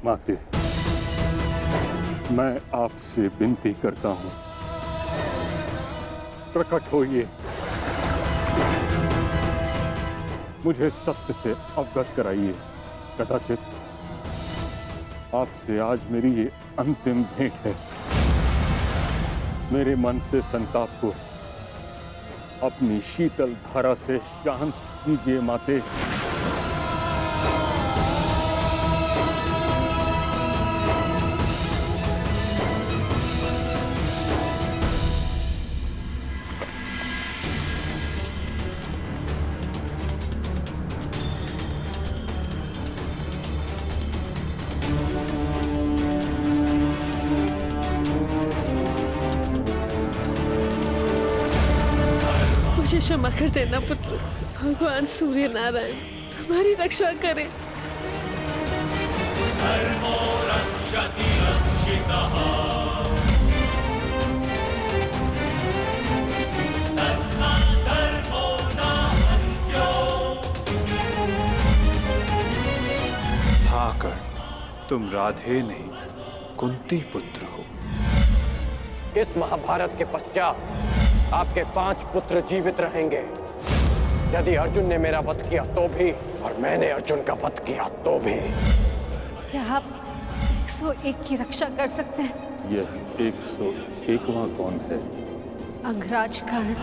माते, मैं आपसे विनती करता हूं, प्रकट होइए, मुझे सत्य से अवगत कराइए। कदाचित आपसे आज मेरी ये अंतिम भेंट है। मेरे मन से संताप को अपनी शीतल धारा से शांत कीजिए माते। मुझे क्षमा कर देना पुत्र। भगवान सूर्य नारायण तुम्हारी रक्षा करें। भाकर तुम राधे नहीं कुंती पुत्र हो। इस महाभारत के पश्चात आपके 5 पुत्र जीवित रहेंगे। यदि अर्जुन ने मेरा वध किया तो भी, और मैंने अर्जुन का वध किया तो भी। क्या आप 101 की रक्षा कर सकते हैं? यह 101वां कौन है? अंगराज कर्ण।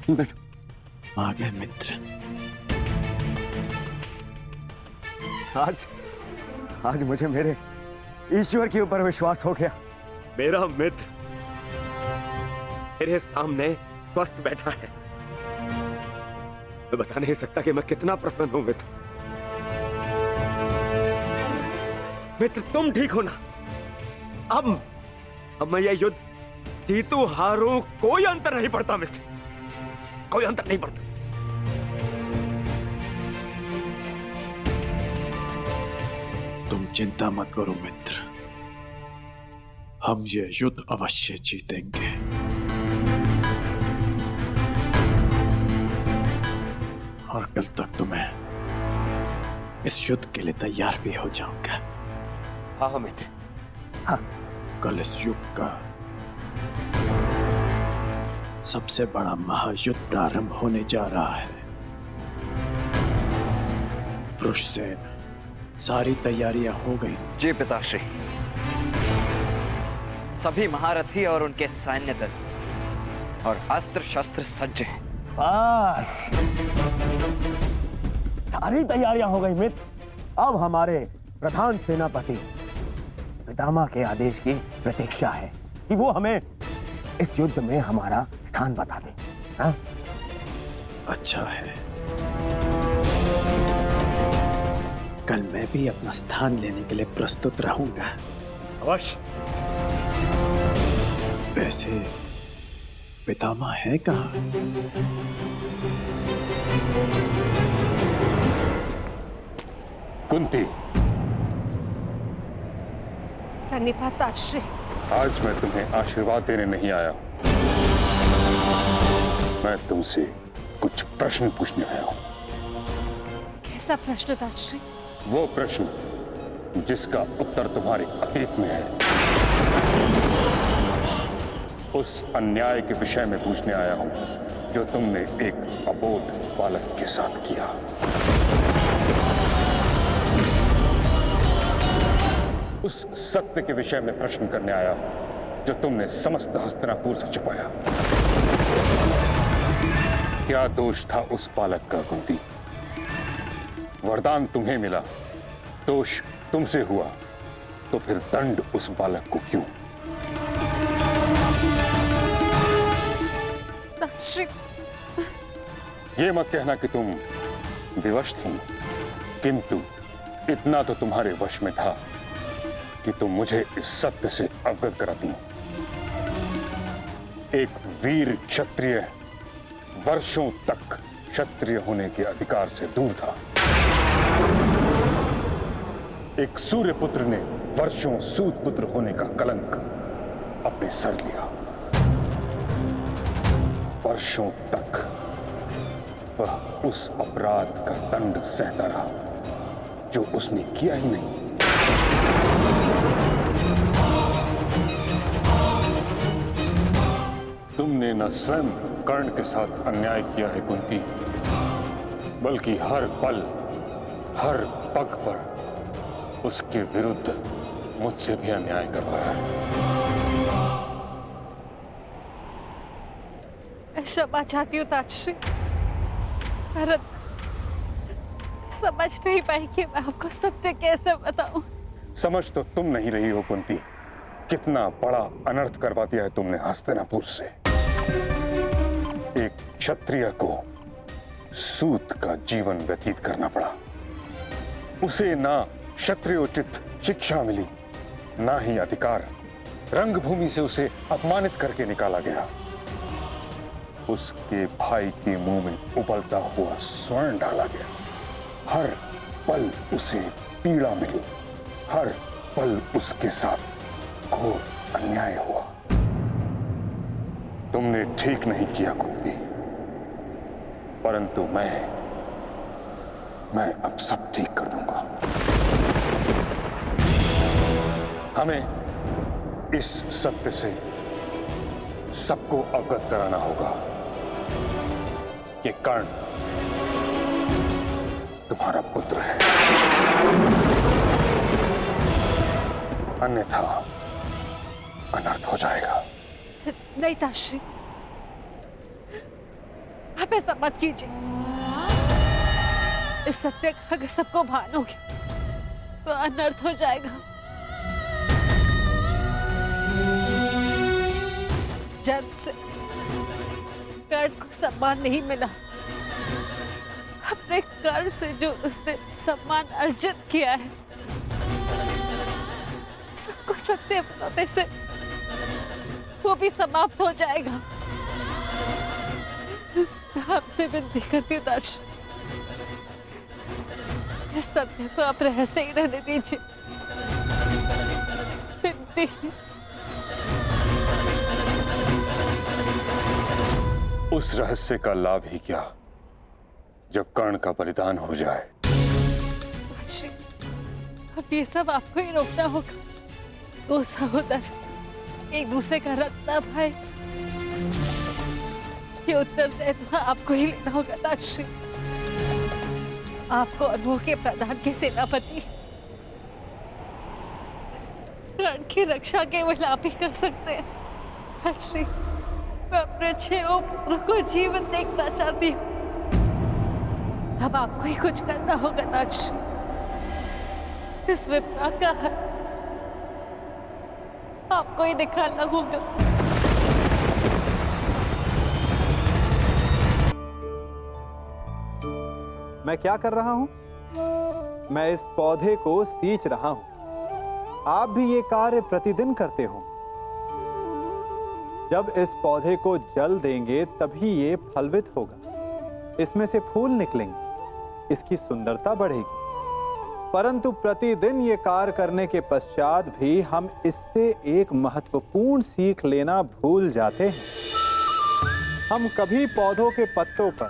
बैठो। आ गए मित्र। आज मुझे मेरे ईश्वर के ऊपर विश्वास हो गया। मेरा मित्र मेरे सामने स्वस्थ बैठा है। मैं बता नहीं सकता कि मैं कितना प्रसन्न हूं मित्र। मित्र तुम ठीक हो ना? अब मैं यह युद्ध जीतू हारूं कोई अंतर नहीं पड़ता मित्र, कोई अंतर नहीं पड़ता। तुम चिंता मत करो मित्र, हम ये युद्ध अवश्य जीतेंगे। और कल तक तुम्हें इस युद्ध के लिए तैयार भी हो जाऊंगा। हाँ मित्र, हाँ। कल इस युग का सबसे बड़ा महायुद्ध प्रारंभ होने जा रहा है। वृषसेन, सारी तैयारियां हो गई? जी पिताश्री, सभी महारथी और उनके सैन्य दल और अस्त्र शस्त्र सज्ज हैं। बस सारी तैयारियां हो गई मित्र। अब हमारे प्रधान सेनापति पितामह के आदेश की प्रतीक्षा है कि वो हमें इस युद्ध में हमारा स्थान बता दे। हाँ? अच्छा है, कल मैं भी अपना स्थान लेने के लिए प्रस्तुत रहूंगा। अवश्य। वैसे पितामह है कहाँ? कुंती, प्रणिपाताश्री। आज मैं तुम्हें आशीर्वाद देने नहीं आया हूं, मैं तुमसे कुछ प्रश्न पूछने आया हूं। कैसा प्रश्न ताश्री? वो प्रश्न जिसका उत्तर तुम्हारे अतीत में है। उस अन्याय के विषय में पूछने आया हूं जो तुमने एक अबोध बालक के साथ किया। उस सत्य के विषय में प्रश्न करने आया हूं जो तुमने समस्त हस्तिनापुर से छुपाया। क्या दोष था उस बालक का कुंती? वरदान तुम्हें मिला, दोष तुमसे हुआ, तो फिर दंड उस बालक को क्यों? ताश्री, ये मत कहना कि तुम विवश थी, किंतु इतना तो तुम्हारे वश में था कि तुम मुझे इस सत्य से अवगत कराती। एक वीर क्षत्रिय वर्षों तक क्षत्रिय होने के अधिकार से दूर था। एक सूर्य पुत्र ने वर्षों सूत पुत्र होने का कलंक अपने सर लिया। वर्षों तक वह उस अपराध का दंड सहता रहा जो उसने किया ही नहीं। तुमने न स्वयं कर्ण के साथ अन्याय किया है कुंती, बल्कि हर पल हर पग पर उसके विरुद्ध मुझसे भी अन्याय करवाया है। मैं क्षमा चाहती हूँ ताजश्री, परंतु समझ नहीं पाई कि मैं आपको सत्य कैसे बताऊं। समझ तो तुम नहीं रही हो कुंती, कितना बड़ा अनर्थ करवा दिया है तुमने हस्तिनापुर से। एक क्षत्रिय को सूत का जीवन व्यतीत करना पड़ा। उसे ना क्षत्रियोचित शिक्षा मिली, ना ही अधिकार। रंगभूमि से उसे अपमानित करके निकाला गया। उसके भाई के मुंह में उबलता हुआ स्वर्ण डाला गया। हर पल उसे पीड़ा मिली, हर पल उसके साथ घोर अन्याय हुआ। तुमने ठीक नहीं किया कुंती, परंतु मैं अब सब ठीक कर दूंगा। हमें इस सत्य से सबको अवगत कराना होगा कि कर्ण तुम्हारा पुत्र है, अन्यथा अनर्थ हो जाएगा। नहीं ताजश्री, आप ऐसा मत कीजिए। इस सत्य का अगर सबको भान हो गया तो अनर्थ हो जाएगा। जन्म से कर्ण को सम्मान नहीं मिला। अपने कर्म से जो उसने सम्मान अर्जित किया है, सबको सत्य बताने से वो भी समाप्त हो जाएगा। आपसे विनती करती हूँ ताजश्री, इस सत्य को आप रहस्य ही रहने दीजिए। विनती। उस रहस्य का लाभ ही क्या जब कर्ण का बलिदान हो जाए। ताजश्री, अब ये सब आपको ही रोकना होगा। दो सहोदर एक दूसरे का रक्त न भाई, ये उत्तरदायित्व आपको ही लेना होगा ताजश्री। आपको और वो के प्रधान के सेनापति रण की रक्षा केवल आप ही कर सकते हैं। ताजश्री, मैं अपने 6 पुत्रों को जीवित देखना चाहती हूँ। अब आपको ही कुछ करना होगा ताजश्री। इस विपदा का है आपको ही निकालना होगा। मैं क्या कर रहा हूं? मैं इस पौधे को सींच रहा हूं। आप भी ये कार्य प्रतिदिन करते हो। जब इस पौधे को जल देंगे तभी ये फलवित होगा, इसमें से फूल निकलेंगे, इसकी सुंदरता बढ़ेगी। परंतु प्रतिदिन ये कार्य करने के पश्चात भी हम इससे एक महत्वपूर्ण सीख लेना भूल जाते हैं। हम कभी पौधों के पत्तों पर,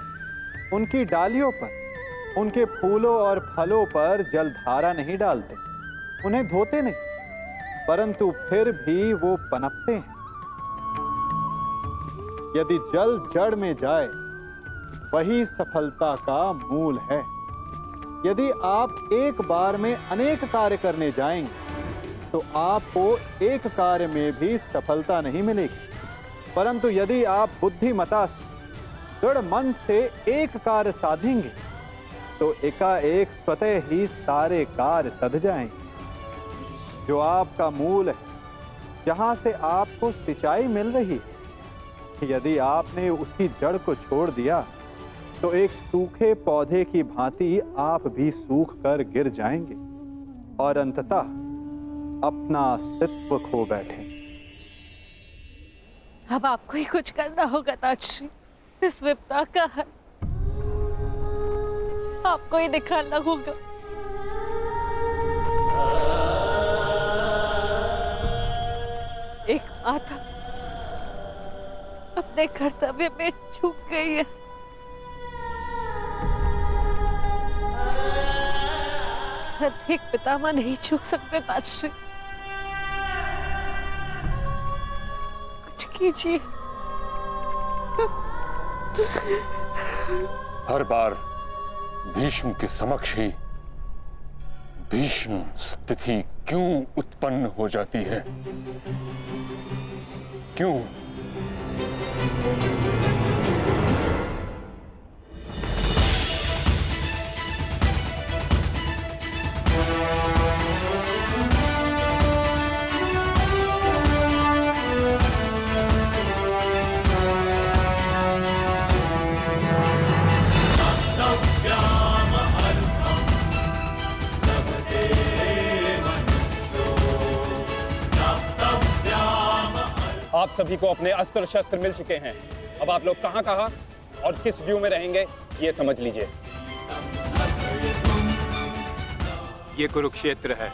उनकी डालियों पर, उनके फूलों और फलों पर जलधारा नहीं डालते, उन्हें धोते नहीं, परंतु फिर भी वो पनपते हैं। यदि जल जड़ में जाए, वही सफलता का मूल है। यदि आप एक बार में अनेक कार्य करने जाएंगे तो आपको एक कार्य में भी सफलता नहीं मिलेगी। परंतु यदि आप बुद्धिमता से, दृढ़ मन से एक कार्य साधेंगे तो एकाएक स्वतः ही सारे कार्य सध जाएंगे। जो आपका मूल है, जहां से आपको सिंचाई मिल रही है, यदि आपने उसकी जड़ को छोड़ दिया तो एक सूखे पौधे की भांति आप भी सूख कर गिर जाएंगे और अंततः अपना अस्तित्व खो बैठे। अब आपको ही कुछ करना होगा ताजश्री। इस विपदा का हल आपको ही निकालना होगा। एक माता अपने कर्तव्य में चूक गई है। एक पितामह नहीं चूक सकते ताजश्री। कुछ कीजिए। हर बार भीष्म के समक्ष ही भीष्म स्थिति क्यों उत्पन्न हो जाती है? क्यों? आप सभी को अपने अस्त्र शस्त्र मिल चुके हैं। अब आप लोग कहां और किस व्यू में रहेंगे ये समझ लीजिए। ये कुरुक्षेत्र है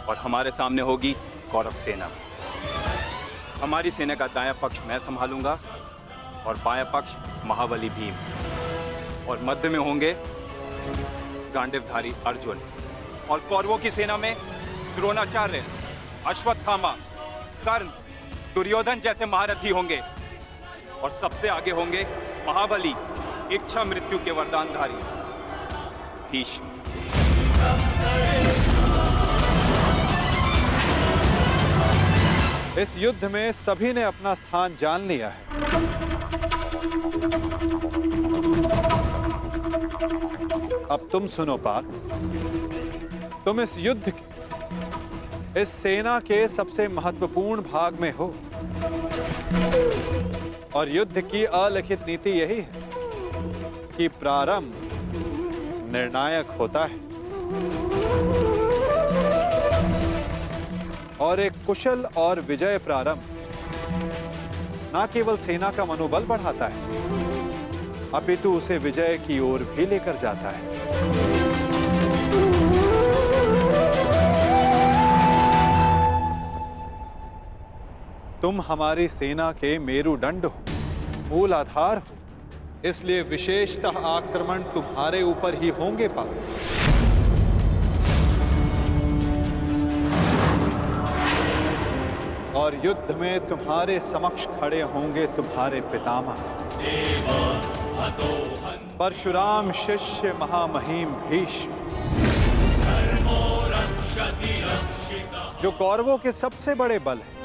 और हमारे सामने होगी कौरव सेना। हमारी सेना का दायां पक्ष मैं संभालूंगा और बायां पक्ष महाबली भीम, और मध्य में होंगे गांडीवधारी अर्जुन, और कौरवों की सेना में द्रोणाचार्य, अश्वत्थामा, कर्ण, दुर्योधन जैसे महारथी होंगे, और सबसे आगे होंगे महाबली, इच्छा मृत्यु के वरदानधारी भीष्म। इस युद्ध में सभी ने अपना स्थान जान लिया है। अब तुम सुनो पार्थ, तुम इस युद्ध के, इस सेना के सबसे महत्वपूर्ण भाग में हो, और युद्ध की अलिखित नीति यही है कि प्रारंभ निर्णायक होता है, और एक कुशल और विजय प्रारंभ न केवल सेना का मनोबल बढ़ाता है, अपितु उसे विजय की ओर भी लेकर जाता है। तुम हमारी सेना के मेरुदंड हो, मूल आधार हो, इसलिए विशेषतः आक्रमण तुम्हारे ऊपर ही होंगे पार्थ। और युद्ध में तुम्हारे समक्ष खड़े होंगे तुम्हारे पितामह परशुराम शिष्य महामहिम भीष्म, जो कौरवों के सबसे बड़े बल है।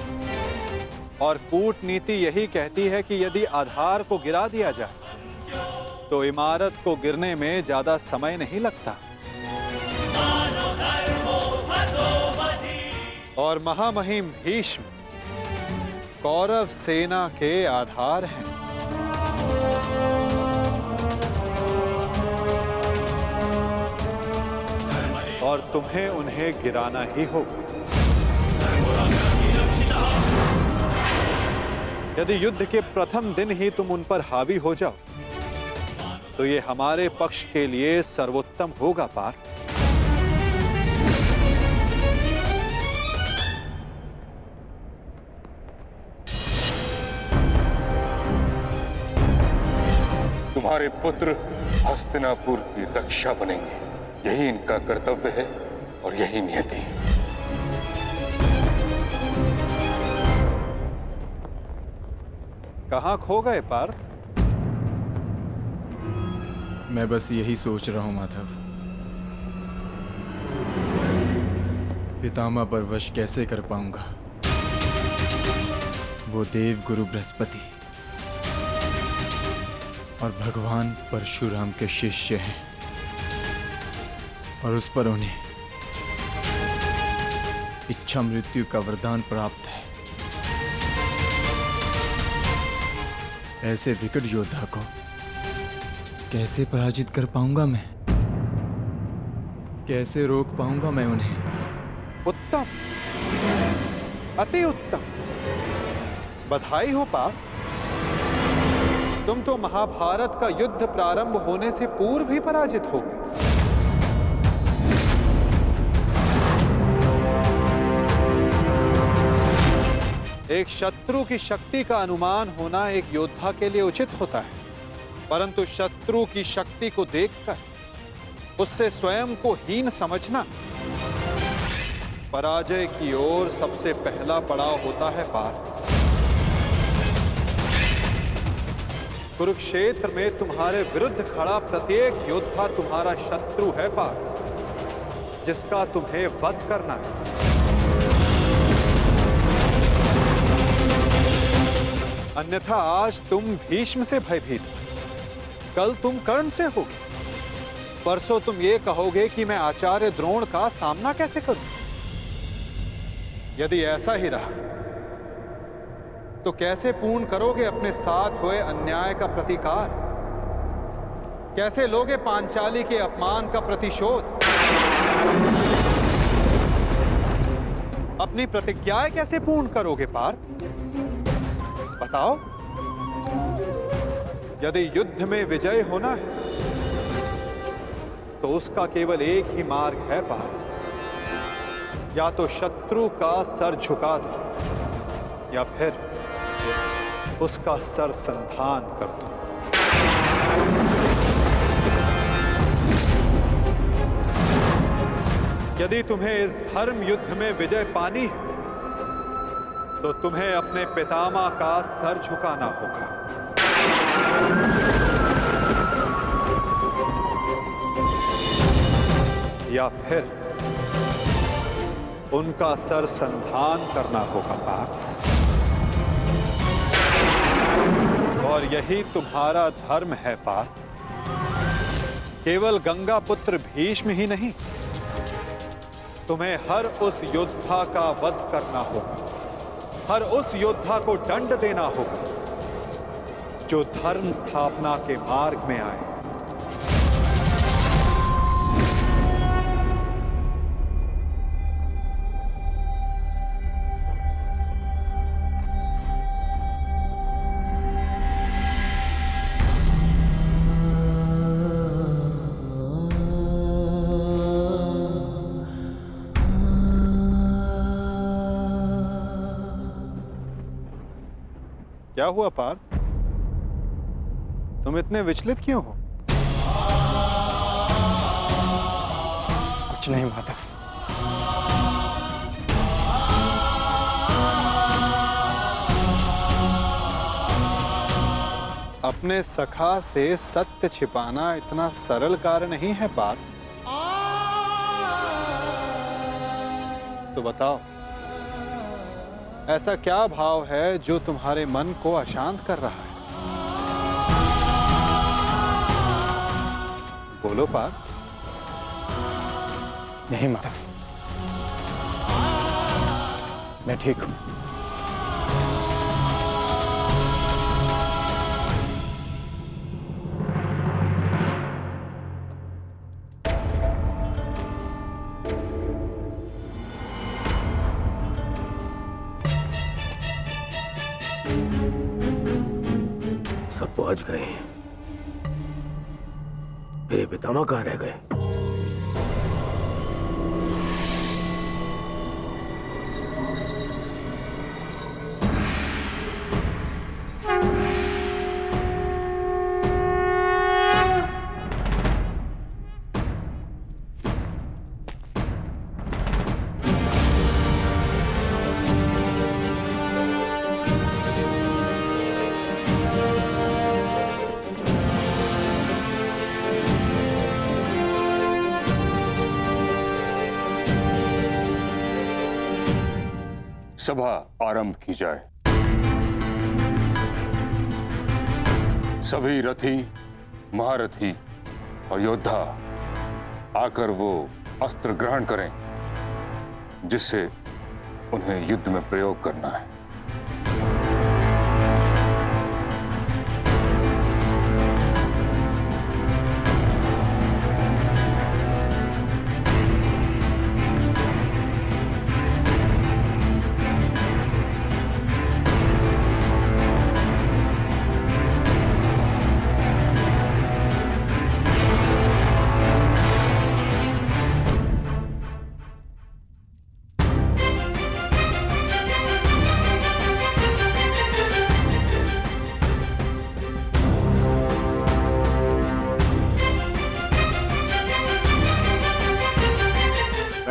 और कूटनीति यही कहती है कि यदि आधार को गिरा दिया जाए तो इमारत को गिरने में ज्यादा समय नहीं लगता। और महामहिम भीष्म कौरव सेना के आधार हैं। और तुम्हें उन्हें गिराना ही होगा। यदि युद्ध के प्रथम दिन ही तुम उन पर हावी हो जाओ तो ये हमारे पक्ष के लिए सर्वोत्तम होगा पार्थ। तुम्हारे पुत्र हस्तिनापुर की रक्षा बनेंगे, यही इनका कर्तव्य है और यही नियति है। कहां खो गए पार्थ? मैं बस यही सोच रहा हूं माधव, पितामह पर वश कैसे कर पाऊंगा। वो देव गुरु बृहस्पति और भगवान परशुराम के शिष्य हैं, और उस पर उन्हें इच्छा मृत्यु का वरदान प्राप्त है। ऐसे विकट योद्धा को कैसे पराजित कर पाऊंगा मैं? कैसे रोक पाऊंगा मैं उन्हें? उत्तम, अति उत्तम। बधाई हो पार्थ, तुम तो महाभारत का युद्ध प्रारंभ होने से पूर्व ही पराजित हो गए। एक शत्रु की शक्ति का अनुमान होना एक योद्धा के लिए उचित होता है, परंतु शत्रु की शक्ति को देखकर उससे स्वयं को हीन समझना पराजय की ओर सबसे पहला पड़ाव होता है पार्थ। कुरुक्षेत्र में तुम्हारे विरुद्ध खड़ा प्रत्येक योद्धा तुम्हारा शत्रु है पार्थ, जिसका तुम्हें वध करना है। अन्यथा आज तुम भीष्म से भयभीत हो, कल तुम कर्ण से होगे, परसों तुम ये कहोगे कि मैं आचार्य द्रोण का सामना कैसे करूं। यदि ऐसा ही रहा तो कैसे पूर्ण करोगे अपने साथ हुए अन्याय का प्रतिकार? कैसे लोगे पांचाली के अपमान का प्रतिशोध? अपनी प्रतिज्ञाएं कैसे पूर्ण करोगे पार्थ? बताओ। यदि युद्ध में विजय होना है तो उसका केवल एक ही मार्ग है पार्थ, या तो शत्रु का सर झुका दो या फिर उसका सर संधान कर दो। यदि तुम्हें इस धर्म युद्ध में विजय पानी है तो तुम्हें अपने पितामह का सर झुकाना होगा। या फिर उनका सर संधान करना होगा पार्थ। और यही तुम्हारा धर्म है पार्थ। केवल गंगा पुत्र भीष्म ही नहीं, तुम्हें हर उस योद्धा का वध करना होगा, हर उस योद्धा को दंड देना होगा जो धर्म स्थापना के मार्ग में आए। क्या हुआ पार्थ? तुम इतने विचलित क्यों हो? कुछ नहीं माधव। अपने सखा से सत्य छिपाना इतना सरल कार्य नहीं है पार्थ। तो बताओ, ऐसा क्या भाव है जो तुम्हारे मन को अशांत कर रहा है? बोलो पार्थ। नहीं माधव, मैं ठीक हूं। सब पहुंच गए, मेरे पितामह कहां रह गए? सभा आरंभ की जाए। सभी रथी, महारथी और योद्धा आकर वो अस्त्र ग्रहण करें जिससे उन्हें युद्ध में प्रयोग करना है।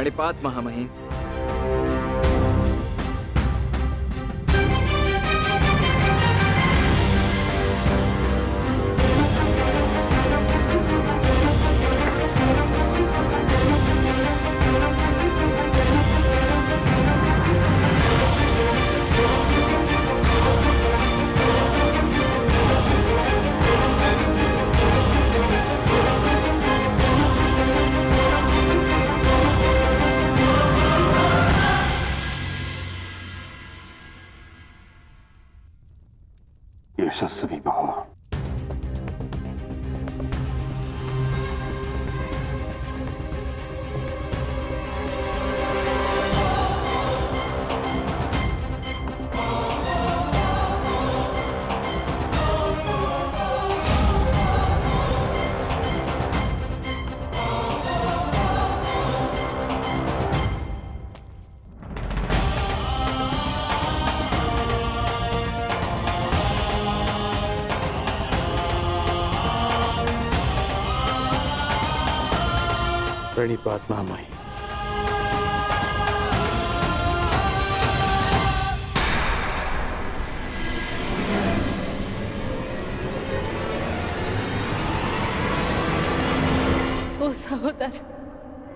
प्रणिपात महामहिम। यशस्वी भव। प्रणिपात महामहिम। ओ सहोदर,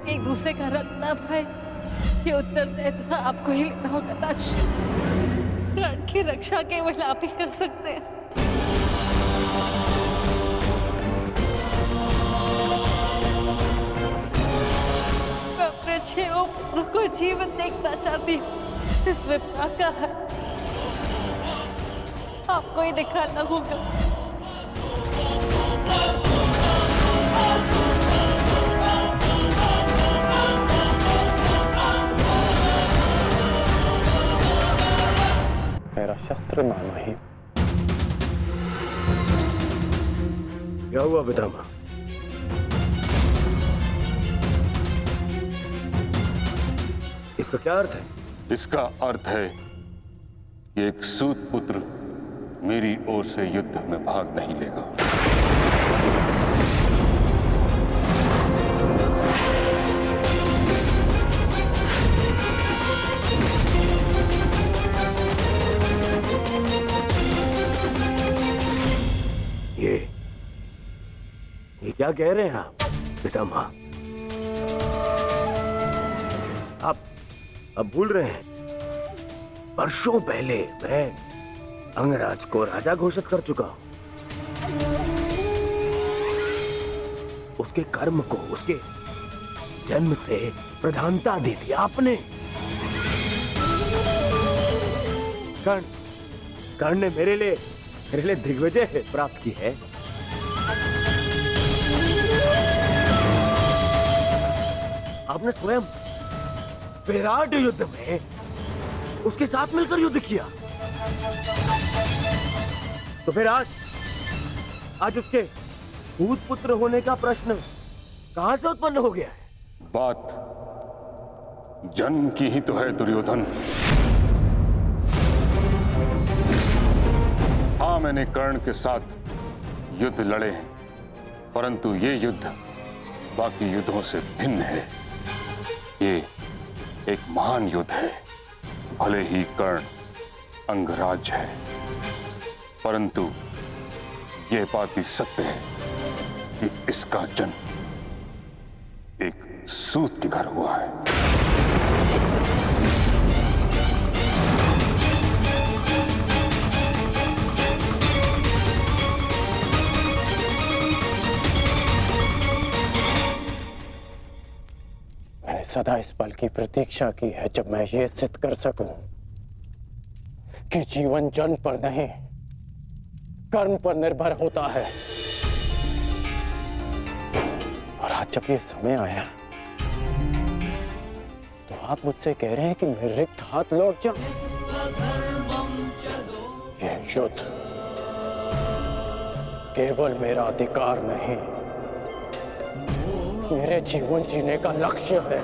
एक दूसरे का रक्त न भाई, ये उत्तरदायित्व आपको ही लेना होगा ताज। प्राण की रक्षा केवल आप ही कर सकते हैं। मैं अपने 6 पुत्रों को जीवन देखना चाहती हूँ। इस विपदा का है आपको ही निकालना होगा। मेरा शस्त्र महामहिम। क्या हुआ पितामह? इसका क्या अर्थ है? इसका अर्थ है कि एक सूत पुत्र मेरी ओर से युद्ध में भाग नहीं लेगा। ये क्या कह रहे हैं आप पितामह? आप अब भूल रहे हैं, वर्षों पहले मैं अंगराज को राजा घोषित कर चुका हूं। उसके कर्म को, उसके जन्म से प्रधानता दी थी आपने। कर्ण ने मेरे लिए दिग्विजय प्राप्त की है। आपने स्वयं विराट युद्ध में उसके साथ मिलकर युद्ध किया। तो फिर आज उसके भूत पुत्र होने का प्रश्न कहां से उत्पन्न हो गया है? बात जन्म की ही तो है दुर्योधन। हाँ, मैंने कर्ण के साथ युद्ध लड़े हैं, परंतु ये युद्ध बाकी युद्धों से भिन्न है। ये एक महान युद्ध है। भले ही कर्ण अंगराज है, परंतु यह बात भी सत्य है कि इसका जन्म एक सूत के घर हुआ है। मैंने सदा इस पल की प्रतीक्षा की है जब मैं ये सिद्ध कर सकूं कि जीवन जन्म पर नहीं, कर्म पर निर्भर होता है। और आज जब ये समय आया तो आप मुझसे कह रहे हैं कि मैं रिक्त हाथ लौट जाऊं। यह युद्ध केवल मेरा अधिकार नहीं, मेरे जीवन जीने का लक्ष्य है।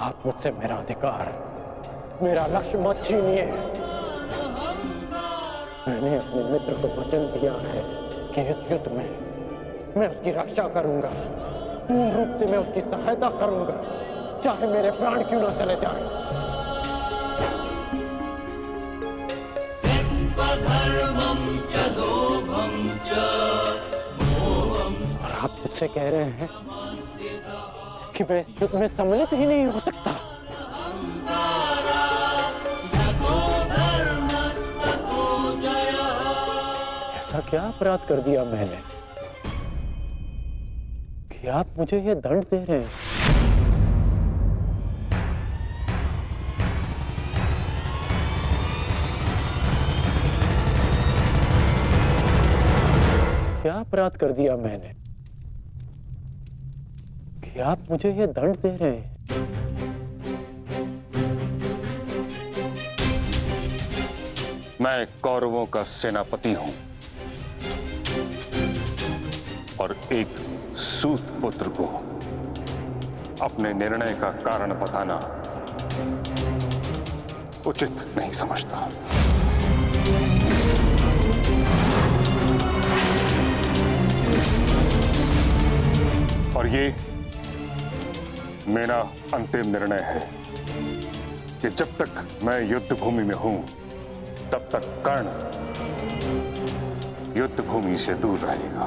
आप मुझसे मेरा अधिकार, मेरा लक्ष्य मत छीनिए। मैंने अपने मित्र को वचन दिया है कि इस युद्ध में मैं उसकी रक्षा करूंगा। पूर्ण रूप से मैं उसकी सहायता करूंगा, चाहे मेरे प्राण क्यों ना चले जाएं। और आप मुझसे कह रहे हैं कि मैं इस युद्ध में सम्मिलित ही नहीं हो सकता। ऐसा क्या अपराध कर दिया मैंने कि आप मुझे यह दंड दे रहे हैं? क्या अपराध कर दिया मैंने कि आप मुझे यह दंड दे रहे हैं? मैं कौरवों का सेनापति हूं और एक सूत पुत्र को अपने निर्णय का कारण बताना उचित नहीं समझता। और ये मेरा अंतिम निर्णय है कि जब तक मैं युद्ध भूमि में हूं तब तक कर्ण युद्ध भूमि से दूर रहेगा।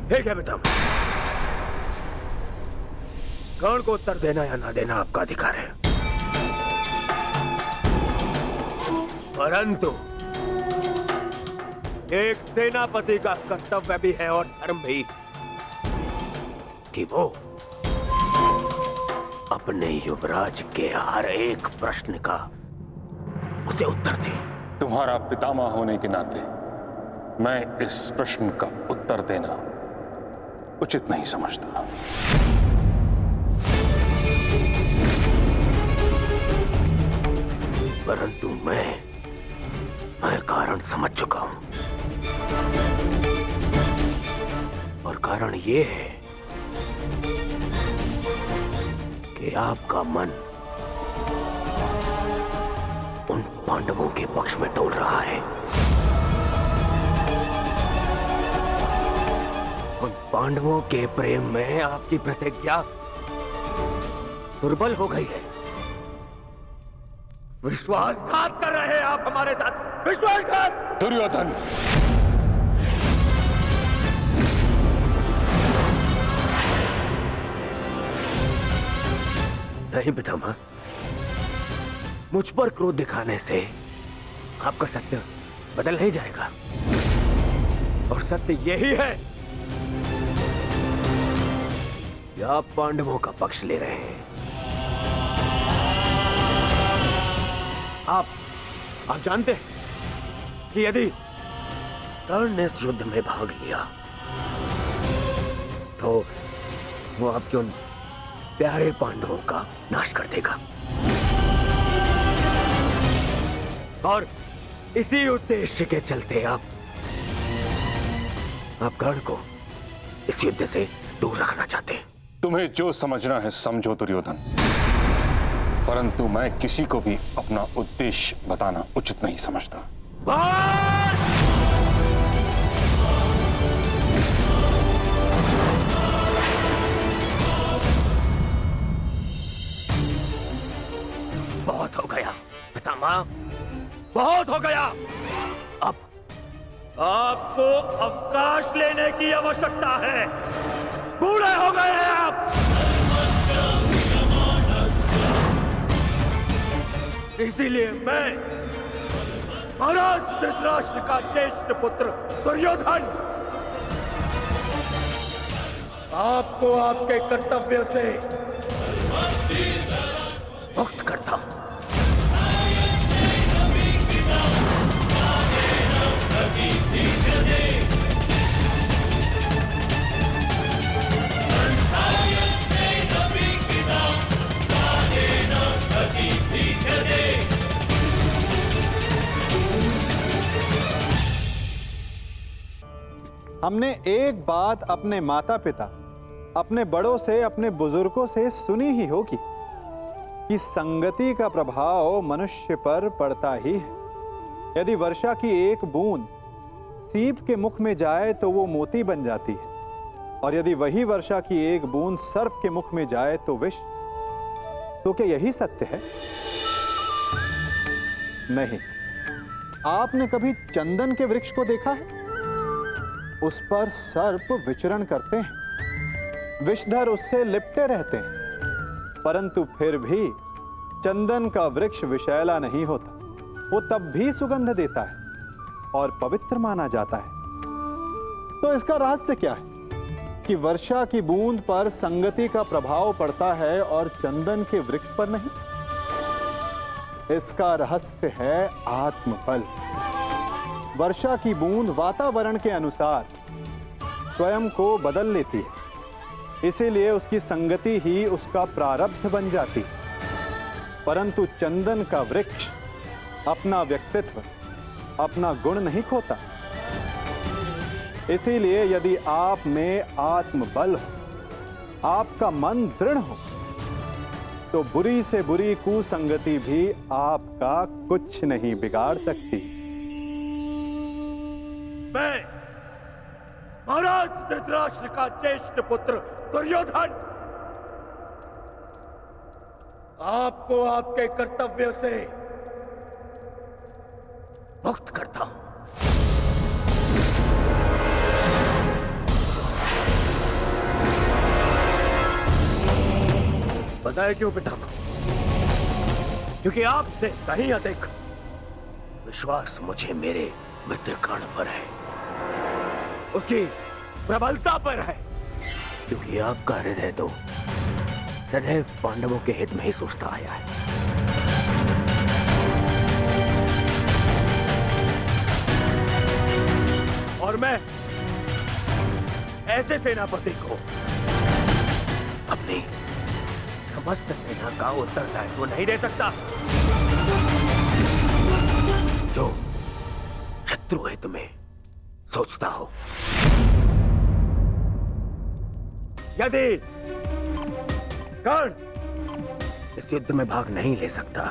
ठीक है बेटा, कर्ण को उत्तर देना या ना देना आपका अधिकार है, परंतु एक सेनापति का कर्तव्य भी है और धर्म भी कि वो अपने युवराज के हर एक प्रश्न का उसे उत्तर दे। तुम्हारा पितामह होने के नाते मैं इस प्रश्न का उत्तर देना उचित नहीं समझता। परंतु मैं कारण समझ चुका हूं, और कारण ये है कि आपका मन उन पांडवों के पक्ष में डोल रहा है। उन पांडवों के प्रेम में आपकी प्रतिज्ञा दुर्बल हो गई है। विश्वासघात कर रहे हैं आप हमारे साथ, विश्वासघात। दुर्योधन, नहीं पितामह, मुझ पर क्रोध दिखाने से आपका सत्य बदल नहीं जाएगा, और सत्य यही है कि आप पांडवों का पक्ष ले रहे हैं। आप जानते हैं कि यदि कर्ण ने इस युद्ध में भाग लिया तो वो आपके उन प्यारे पांडवों का नाश कर देगा, और इसी उद्देश्य के चलते आप कर्ण को इस युद्ध से दूर रखना चाहते हैं। तुम्हें जो समझना है समझो दुर्योधन, परंतु मैं किसी को भी अपना उद्देश्य बताना उचित नहीं समझता। बहुत हो गया पितामह, बहुत हो गया। अब आपको अवकाश लेने की आवश्यकता है। बूढ़े हो गए हैं आप। इसीलिए मैं महाराज धृतराष्ट्र का ज्येष्ठ पुत्र दुर्योधन आपको आपके कर्तव्य से मुक्त करता हूं। हमने एक बात अपने माता पिता, अपने बड़ों से, अपने बुजुर्गों से सुनी ही होगी कि संगति का प्रभाव मनुष्य पर पड़ता ही है। यदि वर्षा की एक बूंद सीप के मुख में जाए तो वो मोती बन जाती है, और यदि वही वर्षा की एक बूंद सर्प के मुख में जाए तो विष। तो क्या यही सत्य है? नहीं। आपने कभी चंदन के वृक्ष को देखा है? उस पर सर्प विचरण करते हैं, विषधर उससे लिपटे रहते हैं, परंतु फिर भी चंदन का वृक्ष विषैला नहीं होता। वो तब भी सुगंध देता है और पवित्र माना जाता है। तो इसका रहस्य क्या है कि वर्षा की बूंद पर संगति का प्रभाव पड़ता है और चंदन के वृक्ष पर नहीं? इसका रहस्य है आत्मबल। वर्षा की बूंद वातावरण के अनुसार स्वयं को बदल लेती है, इसीलिए उसकी संगति ही उसका प्रारब्ध बन जाती है। परंतु चंदन का वृक्ष अपना व्यक्तित्व, अपना गुण नहीं खोता। इसीलिए यदि आप में आत्मबल हो, आपका मन दृढ़ हो, तो बुरी से बुरी कुसंगति भी आपका कुछ नहीं बिगाड़ सकती। मैं महाराज धृतराष्ट्र का ज्येष्ठ पुत्र दुर्योधन आपको आपके कर्तव्य से मुक्त करता हूं। बताया क्यों पितामह? क्योंकि आपसे कहीं अधिक विश्वास मुझे मेरे मित्र कर्ण पर है, उसकी प्रबलता पर है। क्योंकि आपका हृदय तो सदैव पांडवों के हित में ही सोचता आया है। और मैं ऐसे सेनापति को अपनी समस्त सेना का उत्तरदायित्व नहीं दे सकता जो शत्रु हित में सोचता हो। यदि कर्ण इस युद्ध में भाग नहीं ले सकता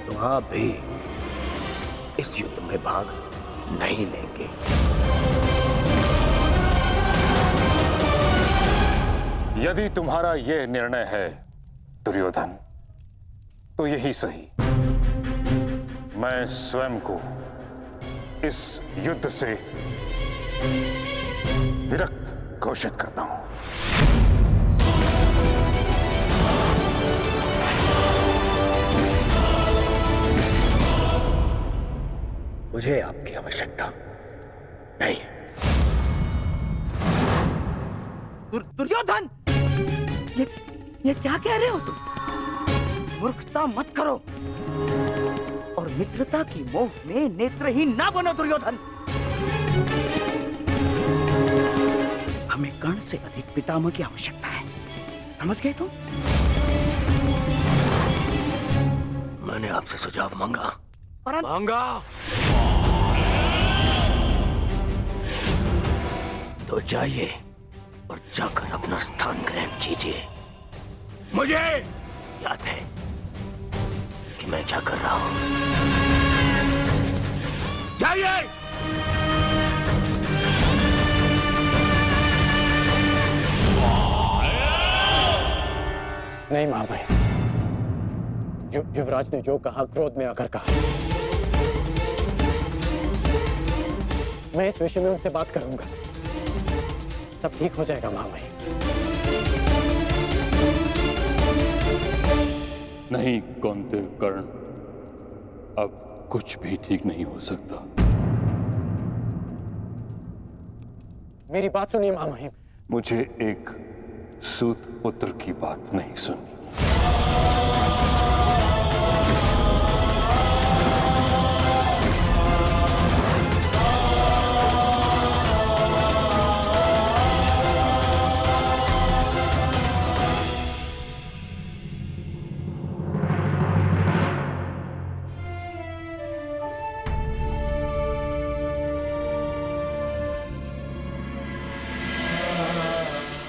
तो आप भी इस युद्ध में भाग नहीं लेंगे। यदि तुम्हारा यह निर्णय है दुर्योधन, तो यही सही। मैं स्वयं को इस युद्ध से विरक्त घोषित करता हूं। मुझे आपकी आवश्यकता नहीं। दुर्योधन, ये क्या कह रहे हो तुम? मूर्खता मत करो और मित्रता की मोह में नेत्रहीन ना बनो दुर्योधन। हमें कर्ण से अधिक पितामह की आवश्यकता है, समझ गए तुम? मैंने आपसे सुझाव मांगा। मांगा तो जाइए और जाकर अपना स्थान ग्रहण कीजिए। मुझे याद है कि मैं क्या कर रहा हूं। जाइए। नहीं महाभाई, युवराज ने जो कहा क्रोध में आकर कहा। मैं इस विषय में उनसे बात करूंगा, सब ठीक हो जाएगा महाभाई। नहीं कौंते कर्ण, अब कुछ भी ठीक नहीं हो सकता। मेरी बात सुनिए महामहिम। मुझे एक सूत पुत्र की बात नहीं सुननी।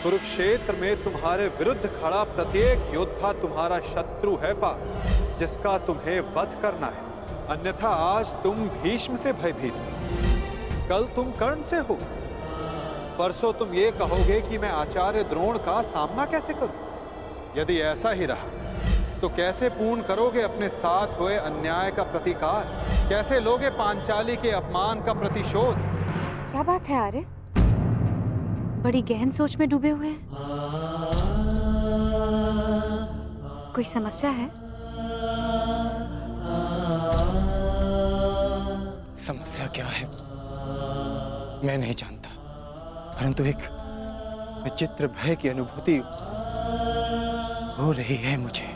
कुरुक्षेत्र में तुम्हारे विरुद्ध खड़ा प्रत्येक योद्धा तुम्हारा शत्रु है पार्थ, जिसका तुम्हें वध करना है। अन्यथा आज तुम भीष्म से भयभीत हो, कल तुम कर्ण से हो, परसों तुम ये कहोगे कि मैं आचार्य द्रोण का सामना कैसे करूं। यदि ऐसा ही रहा तो कैसे पूर्ण करोगे अपने साथ हुए अन्याय का प्रतिकार? कैसे लोगे पांचाली के अपमान का प्रतिशोध? क्या बात है आर्य, बड़ी गहन सोच में डूबे हुए हैं। कोई समस्या है? समस्या क्या है मैं नहीं जानता, परंतु एक विचित्र भय की अनुभूति हो रही है मुझे।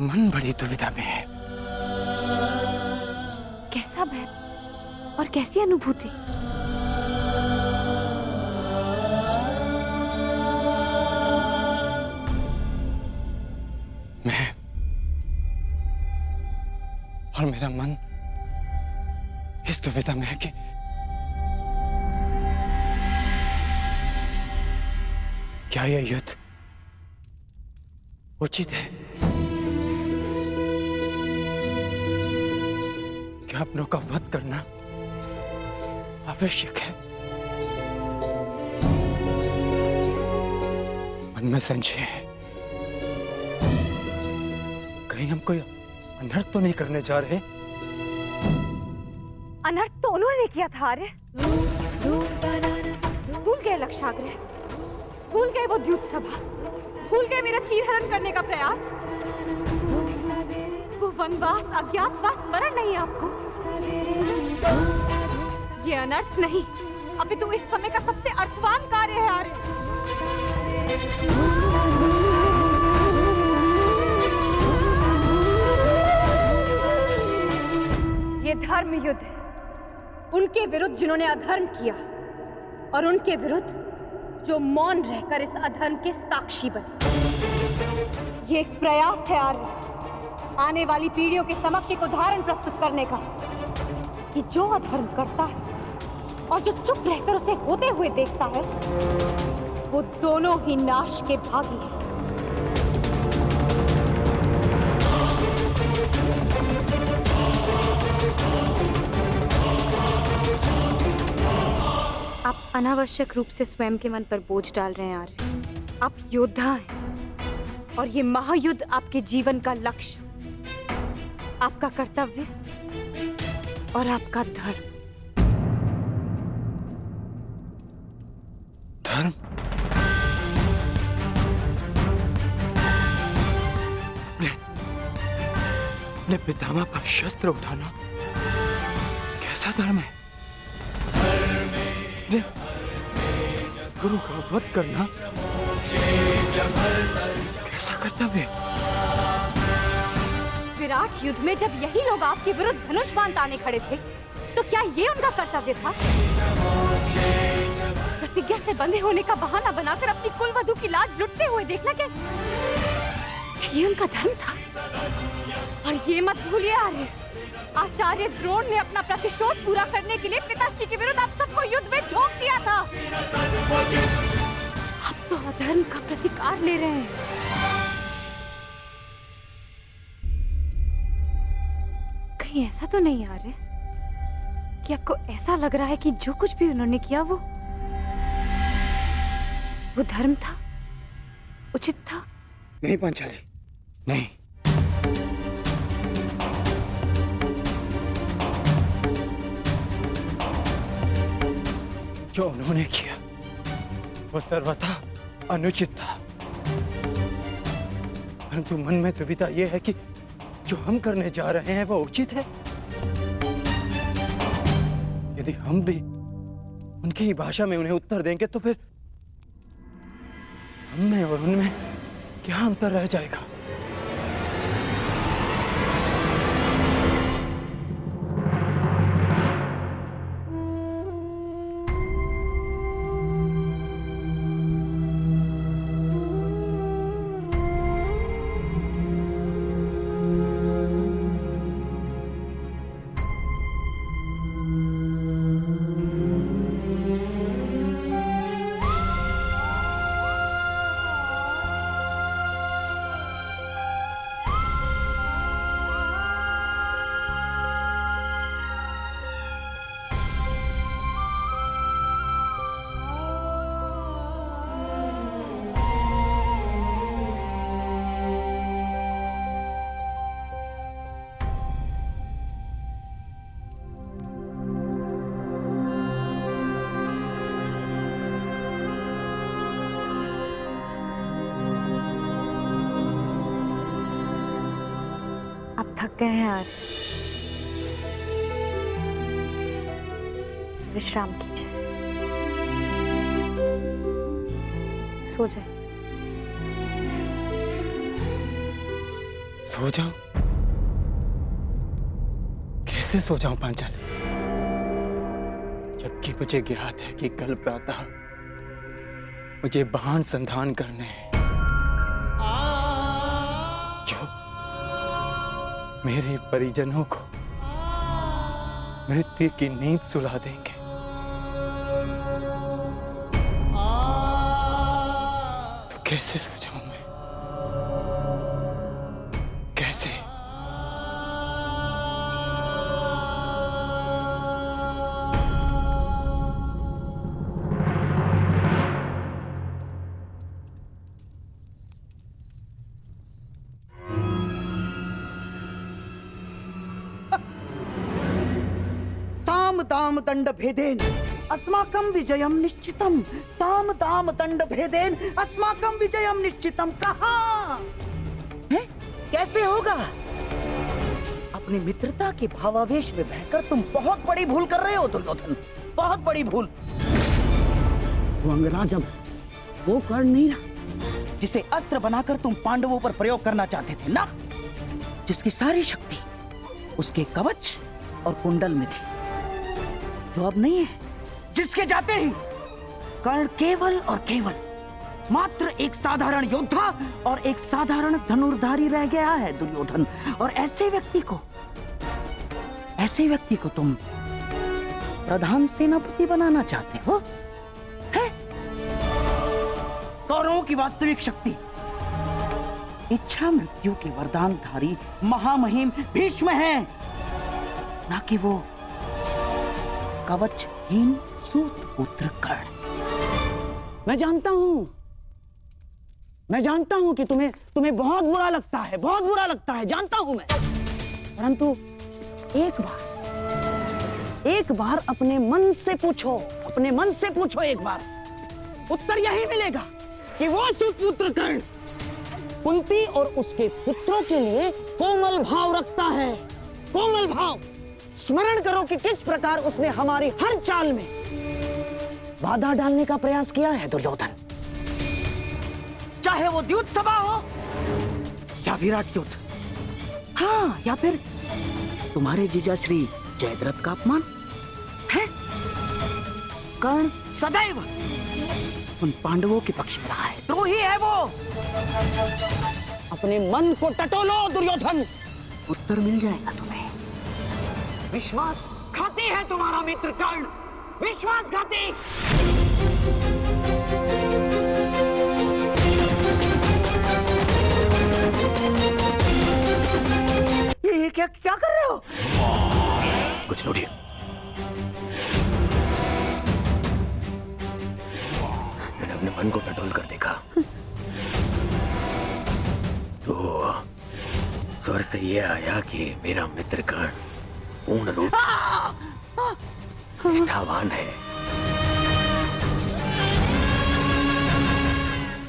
मन बड़ी दुविधा में है। कैसा भय और कैसी अनुभूति? मैं और मेरा मन इस दुविधा में है कि क्या यह युद्ध उचित है? क्या अपनों का वध करना आवश्यक है? मन में संशय है, कहीं हम कोई अनर्थ तो नहीं करने जा रहे? अनर्थ तो उन्होंने किया था आर्य। भूल गए लक्षाग्रह, भूल गए वो द्यूत सभा, भूल गए मेरा चीरहरण करने का प्रयास। वो वनवास, अज्ञातवास स्मरण नहीं आपको? ये अनर्थ नहीं, अपितु इस समय का सबसे अर्थवान कार्य है आर्य। ये धर्म युद्ध है, उनके विरुद्ध जिन्होंने अधर्म किया और उनके विरुद्ध जो मौन रहकर इस अधर्म के साक्षी बने। ये एक प्रयास है आर्य, आने वाली पीढ़ियों के समक्ष एक उदाहरण प्रस्तुत करने का कि जो अधर्म करता है और जो चुप रहकर उसे होते हुए देखता है, वो दोनों ही नाश के भागी हैं। आप अनावश्यक रूप से स्वयं के मन पर बोझ डाल रहे हैं आर्य। आप योद्धा हैं और ये महायुद्ध आपके जीवन का लक्ष्य, आपका कर्तव्य और आपका धर्म। धर्म? अपने पितामह पर शस्त्र उठाना कैसा धर्म है? गुरु का वध करना कैसा कर्तव्य? विराट युद्ध में जब यही लोग आपके विरुद्ध धनुष बाण ताने खड़े थे, तो क्या ये उनका कर्तव्य था? प्रतिज्ञा से बंधे होने का बहाना बनाकर अपनी कुलवधू की लाज लुटते हुए देखना, क्या ये उनका धर्म था? और ये मत भूलिए आर्य, आचार्य द्रोण ने अपना प्रतिशोध पूरा करने के लिए पिताश्री के विरुद्ध आप सबको युद्ध में झोंक दिया था। आप तो अधर्म का प्रतिकार ले रहे हैं। कहीं ऐसा तो नहीं आ रहा कि आपको ऐसा लग रहा है कि जो कुछ भी उन्होंने किया वो धर्म था, उचित था? नहीं पांचाली, नहीं। जो उन्होंने किया वो सर्वथा अनुचित था, परंतु मन में दुविधा यह है कि जो हम करने जा रहे हैं वो उचित है। यदि हम भी उनकी ही भाषा में उन्हें उत्तर देंगे तो फिर हम में और उनमें क्या अंतर रह जाएगा? थक गए हैं यार, विश्राम कीजिए, सो जाए। सो जाऊं? कैसे सो जाऊं पांचाली, जबकि मुझे ज्ञात है कि कल प्रातः मुझे बाण संधान करने हैं जो मेरे परिजनों को मृत्यु की नींद सुला देंगे। तो कैसे सो जाऊं मैं, कैसे? साम दाम दंड भेदेन अस्माकं विजयम निश्चितम। साम दाम दंड भेदेन अस्माकं विजयम निश्चितम। कहाँ है? कैसे होगा? अपनी मित्रता के भावावेश में बहकर तुम बहुत बड़ी भूल कर रहे हो दुर्योधन, बहुत बड़ी भूल। वो अंगराज अब वो कर्ण नहीं रहा जिसे अस्त्र बनाकर तुम पांडवों पर प्रयोग करना चाहते थे ना, जिसकी सारी शक्ति उसके कवच और कुंडल में थी, जो अब नहीं है, जिसके जाते ही कर्ण केवल और केवल मात्र एक साधारण योद्धा और एक साधारण धनुर्धारी रह गया है दुर्योधन। और ऐसे व्यक्ति को तुम प्रधान सेनापति बनाना चाहते हो? है? कौरवों की वास्तविक शक्ति इच्छा मृत्यु के वरदानधारी महामहिम भीष्म है, ना कि वो कवचहीन सूत पुत्र कर्ण। मैं जानता हूं कि तुम्हें बहुत बुरा लगता है, बहुत बुरा लगता है, जानता हूं मैं। परंतु एक बार अपने मन से पूछो, एक बार उत्तर यही मिलेगा कि वो सुपुत्र कर्ण कुंती और उसके पुत्रों के लिए कोमल भाव रखता है, कोमल भाव। स्मरण करो कि किस प्रकार उसने हमारी हर चाल में बाधा डालने का प्रयास किया है दुर्योधन। चाहे वो द्युत सभा हो या विराट युद्ध, हाँ, या फिर तुम्हारे जीजा श्री जयद्रथ का अपमान है। कर्ण सदैव उन पांडवों के पक्ष में रहा है, द्रोही है वो। अपने मन को टटोलो दुर्योधन, उत्तर मिल जाएगा तुम्हें। विश्वासघाती है तुम्हारा मित्र कर्ण, विश्वासघाती। ये क्या कर रहे हो? कुछ नोटिए। मैंने अपने मन को टटोल कर देखा तो स्वर से यह आया कि मेरा मित्र कर्ण पूर्ण रूप निष्ठावान है।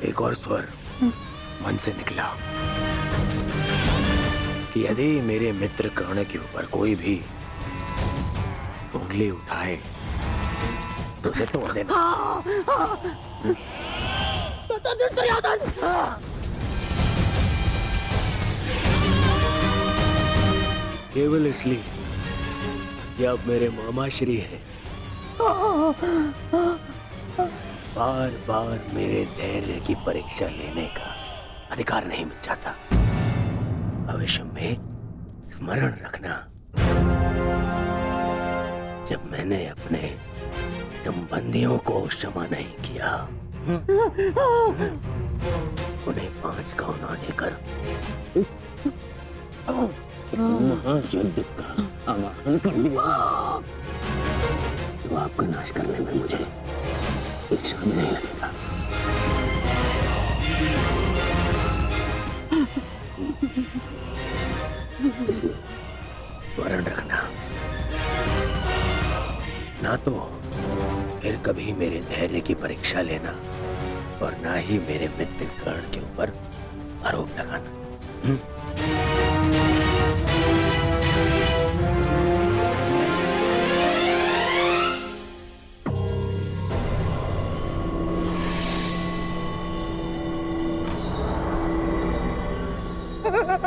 एक और स्वर मन से निकला कि यदि मेरे मित्र कर्ण के ऊपर कोई भी उंगली उठाए तो उसे तोड़ देना। केवल इसलिए कि आप मेरे मामा श्री हैं, बार बार मेरे धैर्य की परीक्षा लेने का अधिकार नहीं मिल जाता। भविष्य में स्मरण रखना, जब मैंने अपने संबंधियों को क्षमा नहीं किया, उन्हें 5 गांव ना देकर इस महायुद्ध का आह्वान कर दिया, तो आपका नाश करने में मुझे एक क्षण भी नहीं लगेगा। इसलिए स्मरण रखना, ना तो फिर कभी मेरे धैर्य की परीक्षा लेना और ना ही मेरे मित्र कर्ण के ऊपर आरोप लगाना। वाह!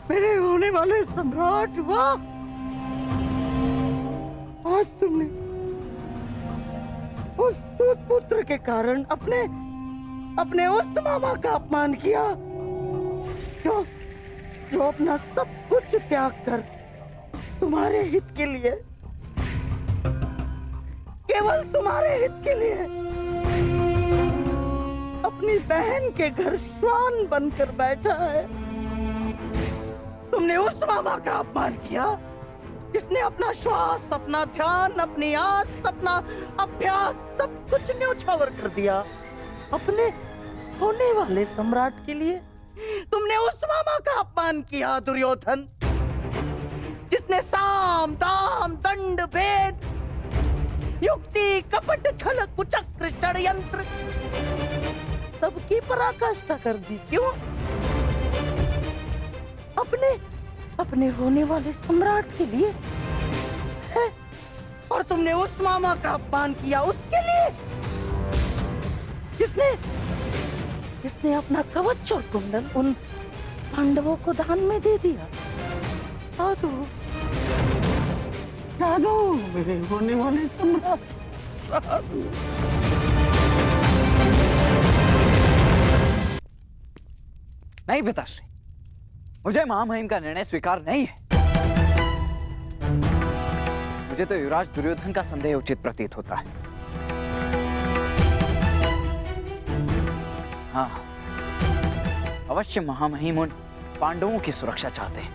मेरे होने वाले सम्राट, वाह! आज तुमने उस पुत्र के कारण अपने उस मामा का अपमान किया जो अपना सब कुछ त्याग कर तुम्हारे हित के लिए, केवल तुम्हारे हित के लिए अपनी बहन के घर श्वान बनकर बैठा है। तुमने उस मामा का अपमान किया जिसने अपना श्वास, अपना ध्यान, अपनी आस, अपना अभ्यास सब कुछ न्योछावर कर दिया अपने होने वाले सम्राट के लिए। तुमने उस मामा का अपमान किया दुर्योधन, जिसने साम दाम दंड भेद, युक्ति कपट छल कुचक्र षड्यंत्र सबकी पराकाष्ठा कर दी। क्यों? अपने होने वाले सम्राट के लिए है? और तुमने उस मामा का अपमान किया उसके लिए जिसने अपना कवच और कुंडल उन पांडवों को दान में दे दिया। साधु मेरे होने वाले सम्राट, साधु। नहीं पिताश्री, मुझे महामहिम का निर्णय स्वीकार नहीं है। मुझे तो युवराज दुर्योधन का संदेह उचित प्रतीत होता है। हाँ, अवश्य महामहिम उन पांडवों की सुरक्षा चाहते हैं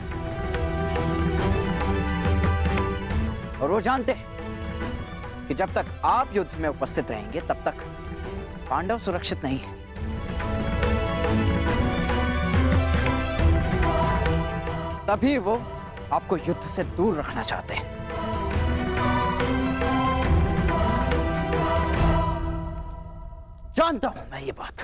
और वो जानते हैं कि जब तक आप युद्ध में उपस्थित रहेंगे तब तक पांडव सुरक्षित नहीं है। तभी वो आपको युद्ध से दूर रखना चाहते हैं। जानता हूं मैं ये बात।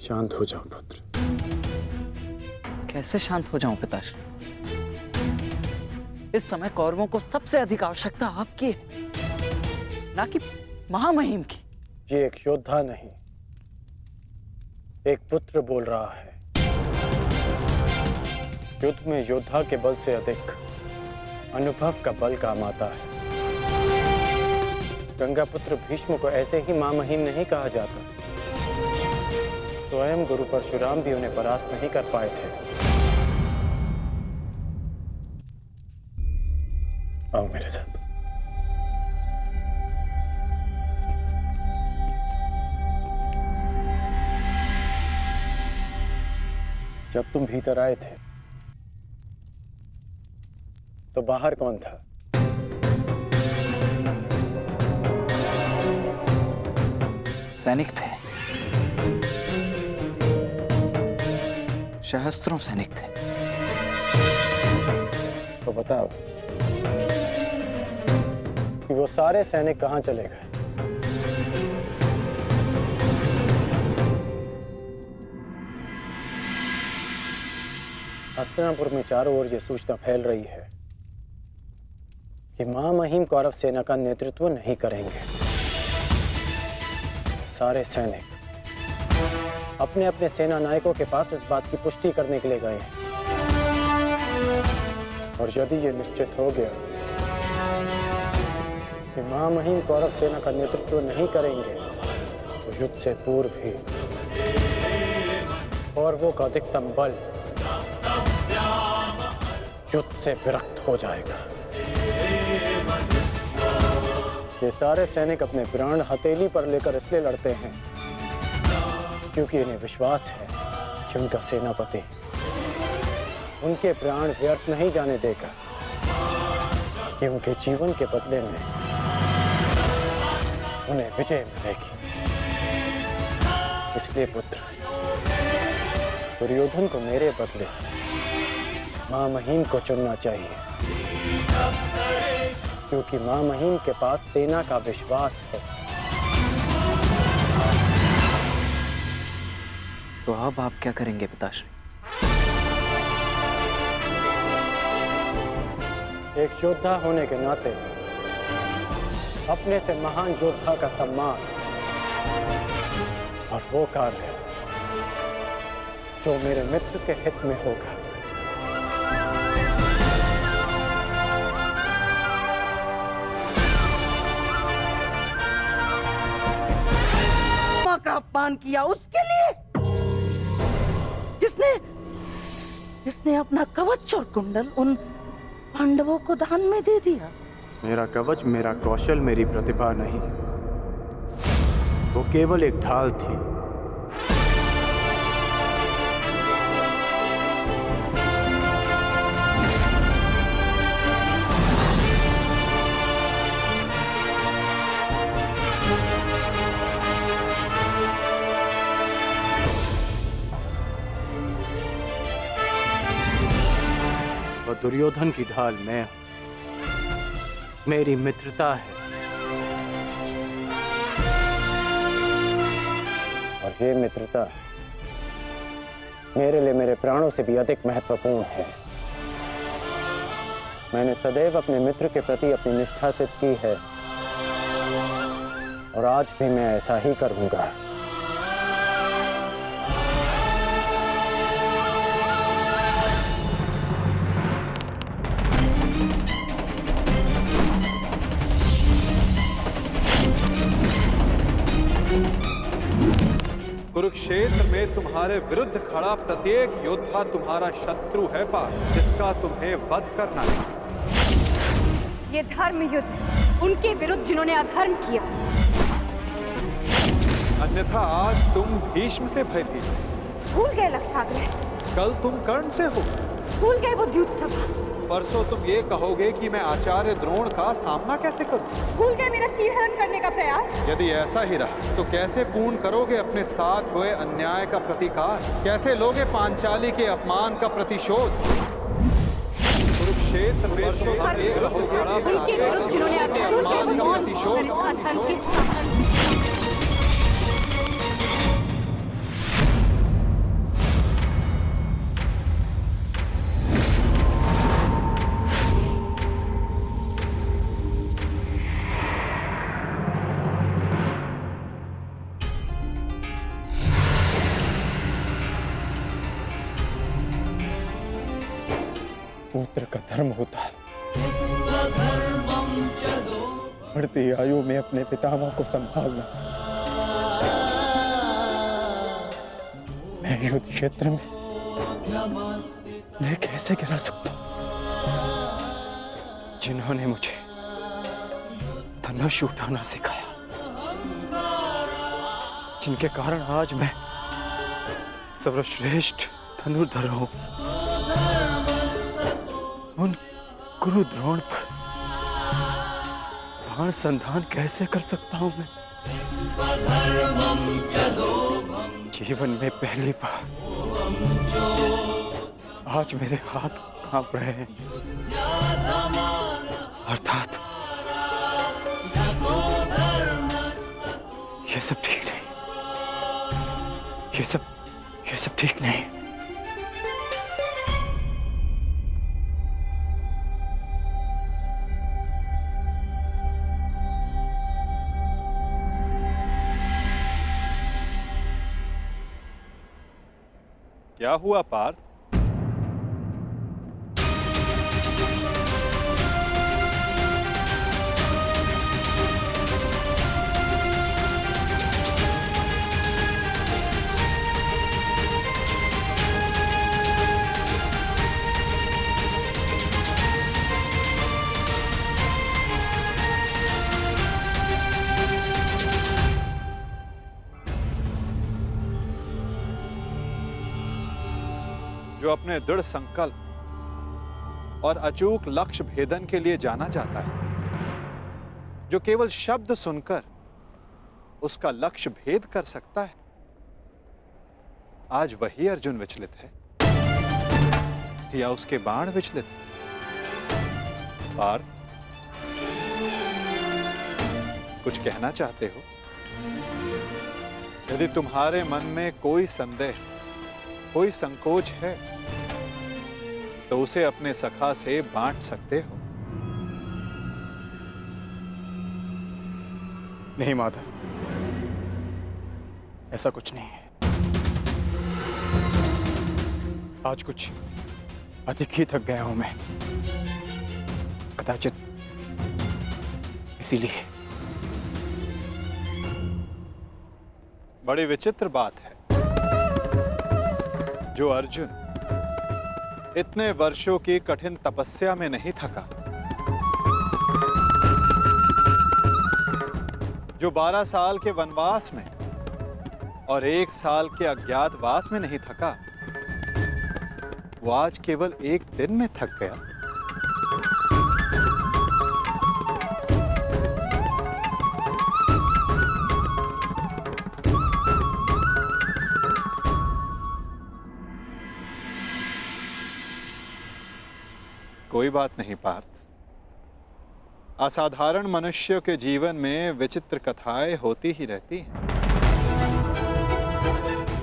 शांत हो जाओ पुत्र। कैसे शांत हो जाऊं पिताश्री? इस समय कौरवों को सबसे अधिक आवश्यकता आपकी है, ना कि महामहिम की। ये एक योद्धा नहीं, एक पुत्र बोल रहा है। युद्ध में योद्धा के बल से अधिक अनुभव का बल काम आता है। गंगा पुत्र भीष्म को ऐसे ही महामहिम नहीं कहा जाता। स्वयं गुरु परशुराम भी उन्हें परास्त नहीं कर पाए थे। आओ मेरे साथ। जब तुम भीतर आए थे तो बाहर कौन था? सैनिक थे, सहस्त्रों सैनिक थे। तो बताओ कि वो सारे सैनिक कहां चले गए? हस्तिनापुर में चारों ओर ये सूचना फैल रही है कि महामहिम कौरव सेना का नेतृत्व नहीं करेंगे। सारे सैनिक अपने अपने सेना नायकों के पास इस बात की पुष्टि करने के लिए गए हैं। और यदि ये निश्चित हो गया कि महामहिम कौरव सेना का नेतृत्व नहीं करेंगे तो युद्ध से पूर्व ही कौरवों का अधिकतम बल युद्ध से विरक्त हो जाएगा। ये सारे सैनिक अपने प्राण हथेली पर लेकर इसलिए लड़ते हैं क्योंकि इन्हें विश्वास है कि उनका सेनापति उनके प्राण व्यर्थ नहीं जाने देगा, कि उनके जीवन के बदले में उन्हें विजय मिलेगी। इसलिए पुत्र, दुर्योधन को मेरे बदले महामहिम को चुनना चाहिए। क्योंकि मां महीम के पास सेना का विश्वास है। तो अब आप क्या करेंगे पिताश्री? एक योद्धा होने के नाते अपने से महान योद्धा का सम्मान और वो कार्य जो मेरे मित्र के हित में होगा। मां का अपमान किया उसके लिए, जिसने अपना कवच और कुंडल उन पांडवों को दान में दे दिया। मेरा कवच, मेरा कौशल, मेरी प्रतिभा नहीं, वो केवल एक ढाल थी। और दुर्योधन की ढाल मैं हूं। मेरी मित्रता है और ये मित्रता मेरे लिए मेरे प्राणों से भी अधिक महत्वपूर्ण है। मैंने सदैव अपने मित्र के प्रति अपनी निष्ठा सिद्ध की है और आज भी मैं ऐसा ही करूंगा। कुरुक्षेत्र में तुम्हारे विरुद्ध खड़ा प्रत्येक योद्धा तुम्हारा शत्रु है पार्थ, जिसका तुम्हें वध करना है। ये धर्म युद्ध उनके विरुद्ध जिन्होंने अधर्म किया। अन्यथा आज तुम भीष्म से भयभीत, भूल गए लक्षाग्रह, कल तुम कर्ण से हो, भूल गए वो द्यूत सभा, परसों तुम ये कहोगे कि मैं आचार्य द्रोण का सामना कैसे करूं? भूल गए मेरा चीरहरण करने का प्रयास। यदि ऐसा ही रहा तो कैसे पूर्ण करोगे अपने साथ हुए अन्याय का प्रतिकार? कैसे लोगे पांचाली के अपमान का प्रतिशोध? कुरुक्षेत्र में उनके विरुद्ध जिन्होंने अधर्म का प्रतिशोध। पुत्र का धर्म होता है बढ़ती आयु में अपने पितामह को संभालना। मैं युद्ध क्षेत्र में मैं कैसे गिरा सकता हूं जिन्होंने मुझे धनुष उठाना सिखाया, जिनके कारण आज मैं सर्वश्रेष्ठ धनुर्धर हूं। उन गुरु द्रोण पर बाण संधान कैसे कर सकता हूं मैं? जीवन में पहली बार आज मेरे हाथ कांप रहे हैं, अर्थात ये सब ठीक नहीं, ये सब ठीक नहीं। क्या हुआ पार्थ? जो अपने दृढ़ संकल्प और अचूक लक्ष्य भेदन के लिए जाना जाता है, जो केवल शब्द सुनकर उसका लक्ष्य भेद कर सकता है, आज वही अर्जुन विचलित है या उसके बाण विचलित है? पार्थ, कुछ कहना चाहते हो? यदि तुम्हारे मन में कोई संदेह, कोई संकोच है, तो उसे अपने सखा से बांट सकते हो। नहीं माधव, ऐसा कुछ नहीं है। आज कुछ अधिक ही थक गया हूं मैं, कदाचित इसीलिए। बड़ी विचित्र बात है, जो अर्जुन इतने वर्षों की कठिन तपस्या में नहीं थका, जो 12 साल के वनवास में और 1 साल के अज्ञातवास में नहीं थका, वो आज केवल एक दिन में थक गया। कोई बात नहीं पार्थ, असाधारण मनुष्यों के जीवन में विचित्र कथाएं होती ही रहती हैं।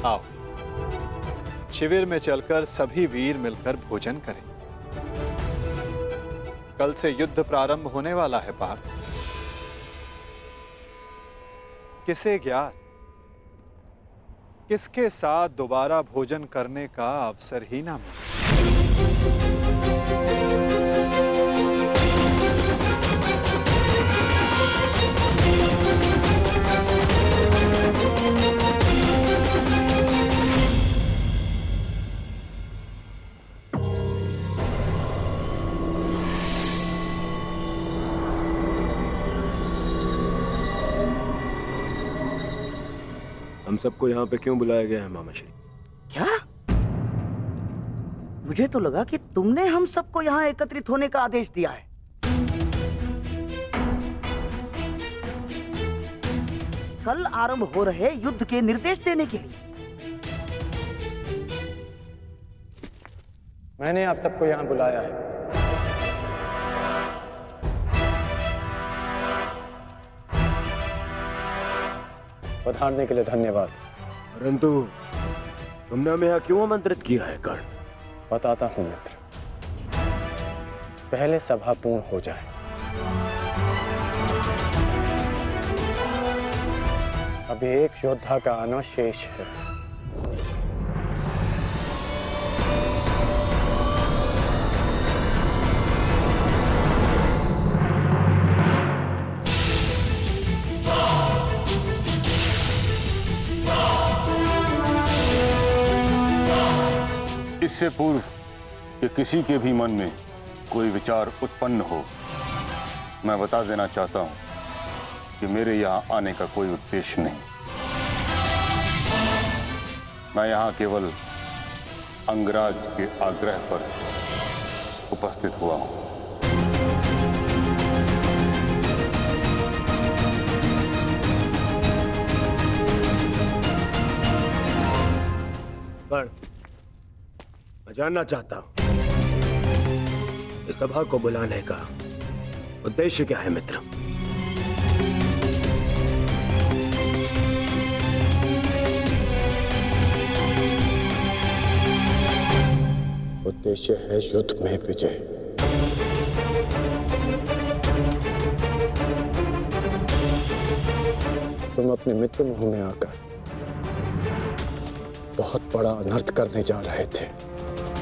आओ, शिविर में चलकर सभी वीर मिलकर भोजन करें। कल से युद्ध प्रारंभ होने वाला है पार्थ। किसे ज्ञात किसके साथ दोबारा भोजन करने का अवसर ही ना मिले। हम सबको यहाँ पे क्यों बुलाया गया है मामाश्री? क्या? मुझे तो लगा कि तुमने हम सबको यहाँ एकत्रित होने का आदेश दिया है। कल आरंभ हो रहे युद्ध के निर्देश देने के लिए। मैंने आप सबको यहाँ बुलाया है। पधारने के लिए धन्यवाद। परंतु तुमने हमें यहाँ क्यों आमंत्रित किया है कर्ण? बताता हूं मित्र, पहले सभा पूर्ण हो जाए। अभी एक योद्धा का आना शेष है। इससे पूर्व कि किसी के भी मन में कोई विचार उत्पन्न हो, मैं बता देना चाहता हूं कि मेरे यहाँ आने का कोई उद्देश्य नहीं। मैं यहाँ केवल अंगराज के आग्रह पर उपस्थित हुआ हूं। मैं जानना चाहता हूं इस सभा को बुलाने का उद्देश्य क्या है मित्र? उद्देश्य है युद्ध में विजय। तुम अपने मित्र मुंह में आकर बहुत बड़ा अनर्थ करने जा रहे थे।